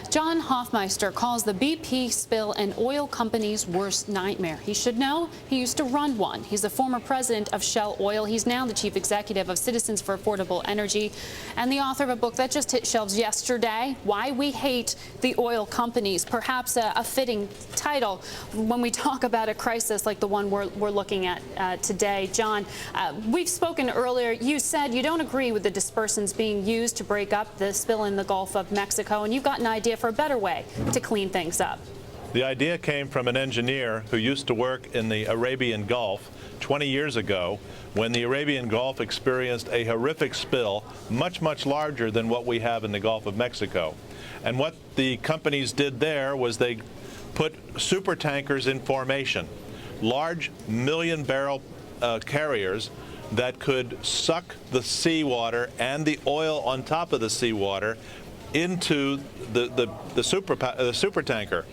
John Hofmeister calls the BP spill an oil company's worst nightmare. He should know. He used to run one. He's the former president of Shell Oil. He's now the chief executive of Citizens for Affordable Energy and the author of a book that just hit shelves yesterday, Why We Hate the Oil Companies. Perhaps a fitting title when we talk about a crisis like the one we're looking at today. John, we've spoken earlier. You said you don't agree with the dispersants being used to break up the spill in the Gulf of Mexico, and you've got an idea for a better way to clean things up. The idea came from an engineer who used to work in the Arabian Gulf 20 years ago when the Arabian Gulf experienced a horrific spill much, much larger than what we have in the Gulf of Mexico. And what the companies did there was they put super tankers in formation, large million-barrel carriers that could suck the seawater and the oil on top of the seawater into the super tanker.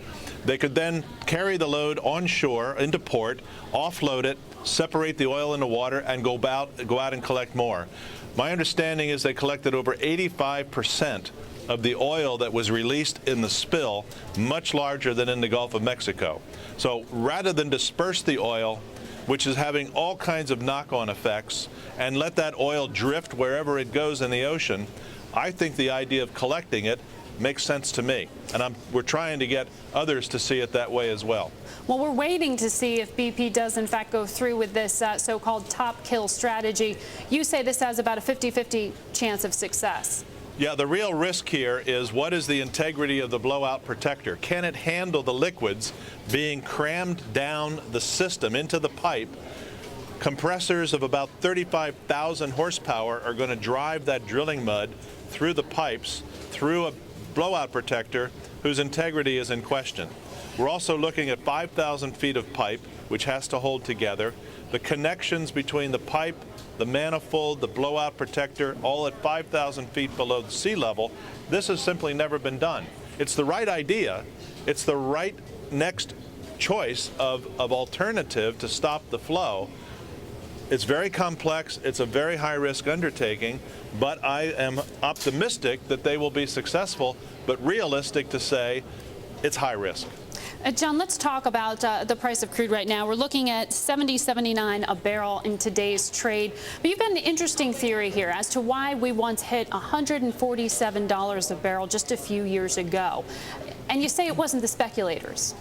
They could then carry the load onshore into port, offload it, separate the oil in the water, and go out and collect more. My understanding is they collected over 85% of the oil that was released in the spill, much larger than in the Gulf of Mexico. So rather than disperse the oil, which is having all kinds of knock-on effects, and let that oil drift wherever it goes in the ocean, I think the idea of collecting it makes sense to me, and we're trying to get others to see it that way as well. Well, we're waiting to see if BP does in fact go through with this so-called top kill strategy. You say this has about a 50-50 chance of success. Yeah, the real risk here is what is the integrity of the blowout protector? Can it handle the liquids being crammed down the system into the pipe? Compressors of about 35,000 horsepower are going to drive that drilling mud through the pipes, through a blowout protector whose integrity is in question. We're also looking at 5,000 feet of pipe, which has to hold together. The connections between the pipe, the manifold, the blowout protector, all at 5,000 feet below the sea level. This has simply never been done. It's the right idea. It's the right next choice of alternative to stop the flow. It's very complex. It's a very high-risk undertaking, but I am optimistic that they will be successful, but realistic to say it's high risk. John, let's talk about the price of crude right now. We're looking at $70-79 a barrel in today's trade. But you've got an interesting theory here as to why we once hit $147 a barrel just a few years ago. And you say it wasn't the speculators.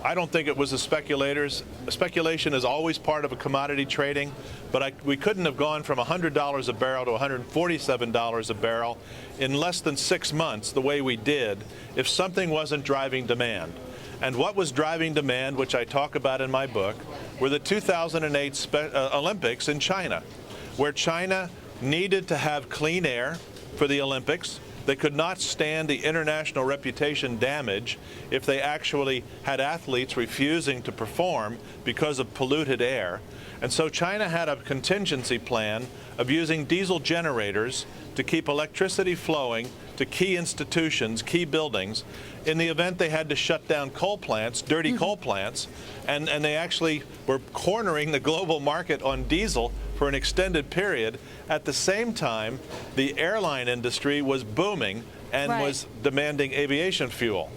I don't think it was the speculators. Speculation is always part of a commodity trading, but we couldn't have gone from $100 a barrel to $147 a barrel in less than 6 months the way we did if something wasn't driving demand. And what was driving demand, which I talk about in my book, were the 2008 Olympics in China, where China needed to have clean air for the Olympics. They could not stand the international reputation damage if they actually had athletes refusing to perform because of polluted air. And so China had a contingency plan of using diesel generators to keep electricity flowing to key institutions, key buildings, in the event they had to shut down coal plants, dirty coal plants, and they actually were cornering the global market on diesel for an extended period. At the same time, the airline industry was booming and was demanding aviation fuel.